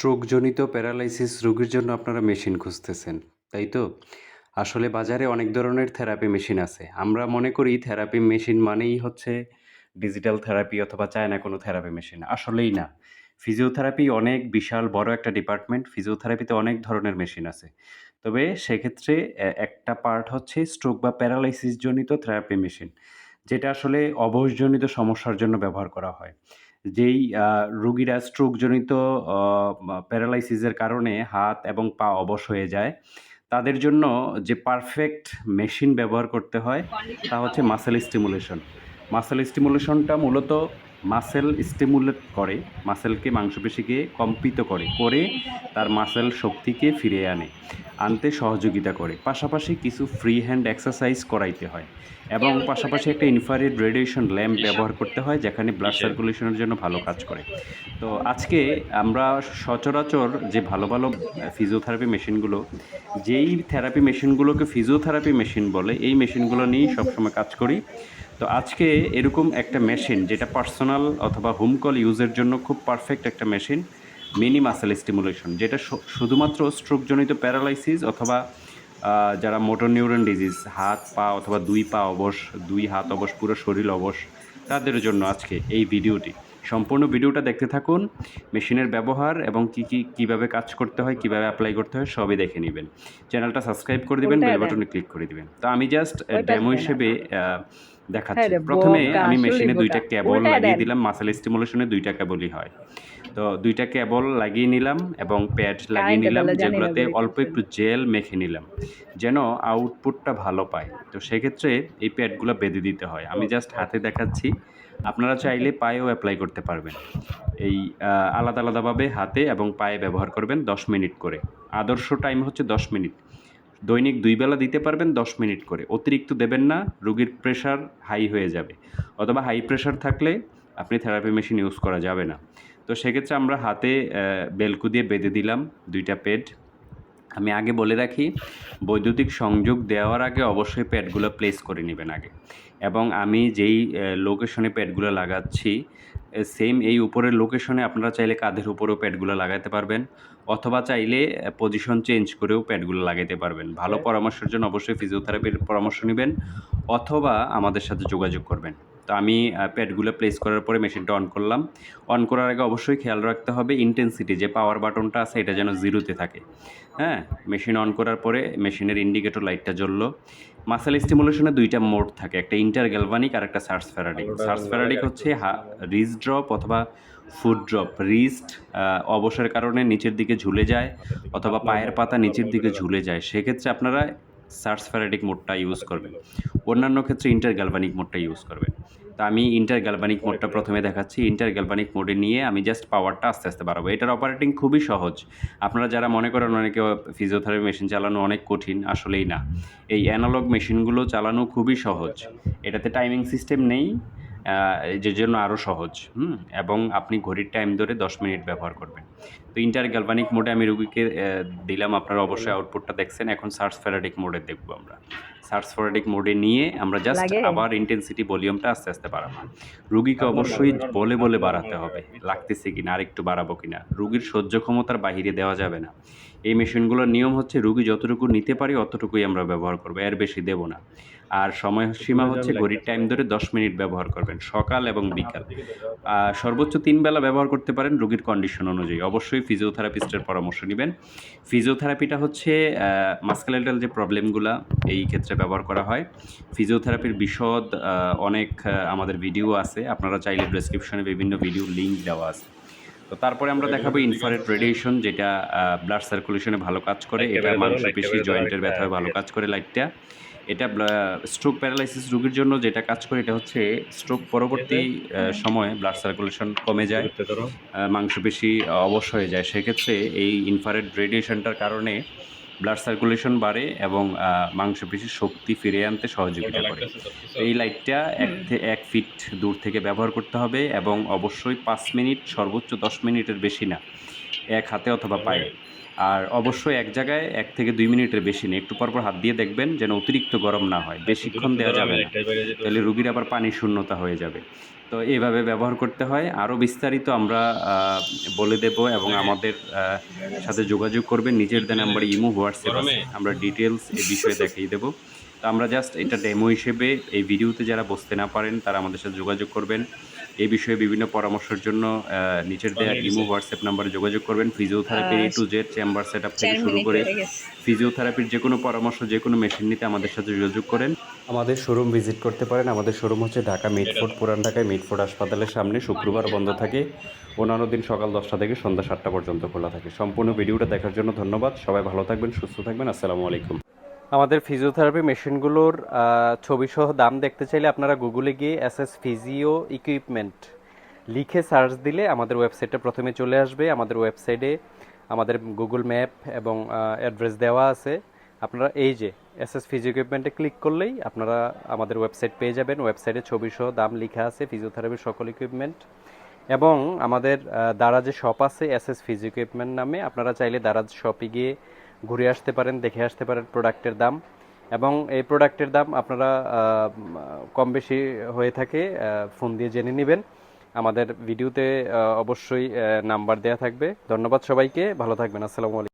স্ট্রোকজনিত paralysis রোগীর জন্য আপনারা মেশিন খুঁজতেছেন, তাই তো? আসলে বাজারে অনেক ধরনের থেরাপি মেশিন আছে। আমরা মনে করি থেরাপি মেশিন মানেই হচ্ছে ডিজিটাল থেরাপি অথবা চায়না কোনো থেরাপি মেশিন। আসলেই না। ফিজিওথেরাপি অনেক বিশাল বড় একটা ডিপার্টমেন্ট। ফিজিওথেরাপিতে অনেক ধরনের মেশিন আছে। তবে সেক্ষেত্রে একটা পার্ট হচ্ছে স্ট্রোক বা প্যারালাইসিস জনিত থেরাপি মেশিন। যেটা আসলে অবশজনিত সমস্যার জন্য ব্যবহার করা হয়। যেই রোগীরা স্ট্রোকজনিত অ প্যারালাইসিসের কারণে হাত এবং পা অবশ হয়ে যায়, তাদের জন্য যে পারফেক্ট মেশিন ব্যবহার করতে হয়, তা হচ্ছে মাসল স্টিমুলেশন। মাসল স্টিমুলেশনটা মূলত মাসল স্টিমুলেট করে, মাসলকে মাংসপেশিকে কম্পিত করে তার মাসল শক্তিকে ফিরিয়ে আনতে সহযোগিতা করে। পাশাপাশি কিছু ফ্রি হ্যান্ড এক্সারসাইজ করাইতে হয় এবং পাশাপাশি একটা ইনফ্রারেড রেডিয়েশন ল্যাম্প ব্যবহার করতে হয়, যেখানে ব্লাড সার্কুলেশনের জন্য ভালো কাজ করে। তো আজকে আমরা সচরাচর যে ভালো ফিজিওথেরাপি মেশিনগুলো, যেই থেরাপি মেশিনগুলোকে ফিজিওথেরাপি মেশিন বলে, এই মেশিনগুলো নিয়েই সবসময় কাজ করি। তো আজকে এরকম একটা মেশিন যেটা পার্সোনাল অথবা হোম কল ইউজের জন্য খুব পারফেক্ট একটা মেশিন, মিনি মাসেল স্টিমুলেশন, যেটা শুধুমাত্র স্ট্রোকজনিত প্যারালাইসিস অথবা যারা মোটর নিউরন ডিজিজ, হাত পা অথবা ২ পা অবশ, ২ হাত অবশ, পুরো শরীর অবশ, তাদের জন্য আজকে এই ভিডিওটি। সম্পূর্ণ ভিডিওটা দেখতে থাকুন। মেশিনের ব্যবহার এবং কীভাবে কাজ করতে হয়, কীভাবে অ্যাপ্লাই করতে হয় সবই দেখে নিবেন। চ্যানেলটা সাবস্ক্রাইব করে দিবেন, বেল উল্টায় দেন। বাটনে ক্লিক করে দিবেন। তো আমি জাস্ট ওই পাশ ডেমো দিয়ে না। হিসেবে হ্যাঁ দেখাচ্ছি। রে প্রথমে বোকা, আমি আসলেই মেশিনে ২ বোকা। টা কেবল উল্টায় লাগিয়ে দেন। দিলাম। মাসল স্টিমুলেশনে ২ টা কেবলই হয়। তো ২ টা কেবল লাগিয়ে নিলাম এবং প্যাড লাগিয়ে কারেন্টে নিলাম, তাহলে জানি না যেগুলোতে বুড়ি অল্প টেনশন। একটু জেল মেখে নিলাম, যেন আউটপুটটা ভালো পায়। তো সেক্ষেত্রে এই প্যাডগুলো বেঁধে দিতে হয়। আমি জাস্ট হাতে দেখাচ্ছি। আপনারা ওকে। চাইলে পায়েও এপ্লাই করতে পারবেন। এই আলাদাভাবে হাতে এবং পায়ে ব্যবহার করবেন ১০ মিনিট করে। আদর্শ টাইম হচ্ছে ১০ মিনিট। দৈনিক ২ বেলা দিতে পারবেন ১০ মিনিট করে। অতিরিক্ত দেবেন না, রোগীর প্রেশার হাই হয়ে যাবে। অথবা হাই প্রেশার থাকলে আপনি থেরাপি মেশিন ইউজ করা যাবে না। তো সেক্ষেত্রে আমরা হাতে বেল্টু দিয়ে বেঁধে দিলাম ২ টা প্যাড। আমি আগে বলে রাখি, বৈদ্যুতিক সংযোগ দেওয়ার আগে অবশ্যই প্যাডগুলো প্লেস করে নিবেন আগে। এবং আমি যেই লোকেশনে প্যাডগুলো লাগাচ্ছি, সেম এই উপরের লোকেশনে আপনারা চাইলে কাঁধের উপরেও প্যাডগুলো লাগাতে পারবেন, অথবা চাইলে পজিশন চেঞ্জ করেও প্যাডগুলো লাগাইতে পারবেন। ভালো পরামর্শের জন্য অবশ্যই ফিজিওথেরাপির পরামর্শ নিবেন, অথবা আমাদের সাথে যোগাযোগ করবেন। তো আমি প্যাডগুলো প্লেস করার পরে মেশিনটা অন করলাম। অন করার আগে অবশ্যই খেয়াল রাখতে হবে ইনটেনসিটি, যে পাওয়ার বাটনটা আছে এটা যেন 0 তে থাকে। হ্যাঁ? মেশিন অন করার পরে মেশিনের ইন্ডিকেটর লাইটটা জ্বললো। মাসল স্টিমুলেশনে ২ টা মোড থাকে। একটা ইন্টার গ্যালভানিক আর একটা সার্জ ফ্যারাডিক। সার্জ ফ্যারাডিক হচ্ছে রিস্ট ড্রপ অথবা ফুট ড্রপ। রিস্ট অবসের কারণে নিচের দিকে ঝুলে যায় অথবা পায়ের পাতা নিচের দিকে ঝুলে যায়। সেক্ষেত্রে আপনারা সার্জ ফ্যারাডিক মোডটা ইউজ করবেন। অন্যান্য ক্ষেত্রে ইন্টার গ্যালভানিক মোডটা ইউজ করবেন। তো আমি ইন্টার গ্যালভানিক মোডটা প্রথমে দেখাচ্ছি। ইন্টার গ্যালভানিক মোডে নিয়ে আমি জাস্ট পাওয়ারটা আস্তে বাড়াবো। এটার অপারেটিং খুবই সহজ। আপনারা যারা মনে করেন অনেকে ফিজিওথেরাপি মেশিন চালানো অনেক কঠিন, আসলেই না। এই অ্যানালগ মেশিনগুলো চালানো খুবই সহজ। এটাতে টাইমিং সিস্টেম নেই, যে জন্য আরও সহজ। এবং আপনি ঘড়ির টাইম ধরে ১০ মিনিট ব্যবহার করবেন। তো ইন্টার গ্যালভানিক মোডে আমি রোগীকে দিলাম। আপনারা অবশ্যই আউটপুটটা দেখছেন। এখন সার্জ ফ্যারাডিক মোডে দেখব আমরা। সার্জ ফ্যারাডিক মোডে নিয়ে আমরা জাস্ট লাগে? আবার ইনটেনসিটি ভলিউমটা আস্তে বাড়াবো। রোগীকে অবশ্যই বলে বাড়াতে হবে। লাগতেছে কিনা, আরেকটু বাড়াবো কিনা। রোগীর সহ্য ক্ষমতার বাহিরে দেওয়া যাবে না। এই মেশিনগুলোর নিয়ম হচ্ছে রোগী যতটুকু নিতে পারি অতটুকুই আমরা ব্যবহার করব, এর বেশি দেব না। আর সময়সীমা হচ্ছে ঘড়ির টাইম ধরে ১০ মিনিট ব্যবহার করবেন, সকাল এবং বিকাল। সর্বোচ্চ ৩ বেলা ব্যবহার করতে পারেন রোগীর কন্ডিশন অনুযায়ী। অবশ্যই ফিজিওথেরাপিস্টের পরামর্শ নিবেন। ফিজিওথেরাপিটা হচ্ছে মাসকুলার যে প্রবলেমগুলা, এই ক্ষেত্রে ব্যবহার করা হয়। ফিজিওথেরাপির বিশদ অনেক আমাদের ভিডিও আছে। আপনারা চাইলে ডেসক্রিপশনে বিভিন্ন ভিডিও লিঙ্ক দেওয়া আছে। তো তারপরে আমরা দেখাবো ইনফ্রারেড রেডিয়েশন, যেটা ব্লাড সার্কুলেশনে ভালো কাজ করে। এটা মাংসপেশি, জয়েন্টের ব্যথায় ভালো কাজ করে লাইটটা। এটা স্ট্রোক প্যারালাইসিস রোগীর জন্য যেটা কাজ করে, এটা হচ্ছে স্ট্রোক পরবর্তী সময়ে ব্লাড সার্কুলেশন কমে যায়, মাংসপেশি অবশ হয়ে যায়। সেক্ষেত্রে এই ইনফ্রারেড রেডিয়েশনটার কারণে ব্লাড সার্কুলেশন বাড়ে এবং মাংসপেশির শক্তি ফিরিয়ে আনতে সহযোগিতা করে। এই লাইটটা ১ ফিট দূর থেকে ব্যবহার করতে হবে এবং অবশ্যই ৫ মিনিট, সর্বোচ্চ ১০ মিনিটের বেশি না। এক হাতে অথবা পায়ে। আর অবশ্যই এক জায়গায় 1 থেকে 2 মিনিটের বেশি নেই, একটু পরপর হাত দিয়ে দেখবেন যেন অতিরিক্ত গরম না হয়, বেশিক্ষণ দেওয়া যাবে না, তাহলে রুগীর আবার পানির শূন্যতা হয়ে যাবে। তো এইভাবে ব্যবহার করতে হয়। আরও বিস্তারিত আমরা বলে দেব এবং আমাদের সাথে যোগাযোগ করবেন। নিজের দেওয়া নাম্বারে ইমো, হোয়াটসঅ্যাপ আছে, আমরা ডিটেলস এই বিষয়ে দেখিয়ে দেব। তো আমরা জাস্ট এটা ডেমো হিসেবে, এই ভিডিওতে যারা বসতে না পারেন তারা আমাদের সাথে যোগাযোগ করবেন। এই বিষয়ে বিভিন্ন পরামর্শের জন্য নিচের দেওয়া ইমো, হোয়াটসঅ্যাপ নাম্বারে যোগাযোগ করবেন। ফিজিওথেরাপির A to Z chamber set up থেকে শুরু করে ফিজিওথেরাপির যে কোনো পরামর্শ, যে কোনো মেশিন নিতে আমাদের সাথে যোগাযোগ করেন। আমাদের শোরুম ভিজিট করতে পারেন। আমাদের শোরুম হচ্ছে ঢাকা মিটফোর্ড, পুরান ঢাকায় মিটফোর্ড হাসপাতালের সামনে। শুক্রবার বন্ধ থাকে, অন্যান্য দিন সকাল 10টা থেকে সন্ধ্যা 7টা পর্যন্ত খোলা থাকে। সম্পূর্ণ ভিডিওটা দেখার জন্য ধন্যবাদ। সবাই ভালো থাকবেন, সুস্থ থাকবেন। আসসালামু আলাইকুম। আমাদের ফিজিওথেরাপি মেশিনগুলোর ছবিসহ দাম দেখতে চাইলে আপনারা গুগলে গিয়ে SS ফিজিও ইকুইপমেন্ট লিখে সার্চ দিলে আমাদের ওয়েবসাইটটা প্রথমে চলে আসবে। আমাদের ওয়েবসাইটে আমাদের গুগল ম্যাপ এবং অ্যাড্রেস দেওয়া আছে। আপনারা এই যে SS ফিজিও ইকুইপমেন্টে ক্লিক করলেই আপনারা আমাদের ওয়েবসাইট পেয়ে যাবেন। ওয়েবসাইটে ছবিসহ দাম লেখা আছে ফিজিওথেরাপির সকল ইকুইপমেন্ট। এবং আমাদের দারাজে শপ আছে SS ফিজিও ইকুইপমেন্ট নামে। আপনারা চাইলে দারাজ শপে গিয়ে ঘুরে আসতে পারেন, দেখে আসতে পারেন প্রোডাক্টের দাম। এবং এই প্রোডাক্টের দাম আপনারা কম বেশি হয়ে থাকে, ফোন দিয়ে জেনে নেবেন। আমাদের ভিডিওতে অবশ্যই নাম্বার দেওয়া থাকবে। ধন্যবাদ সবাইকে, ভালো থাকবেন। আসসালামু আলাইকুম।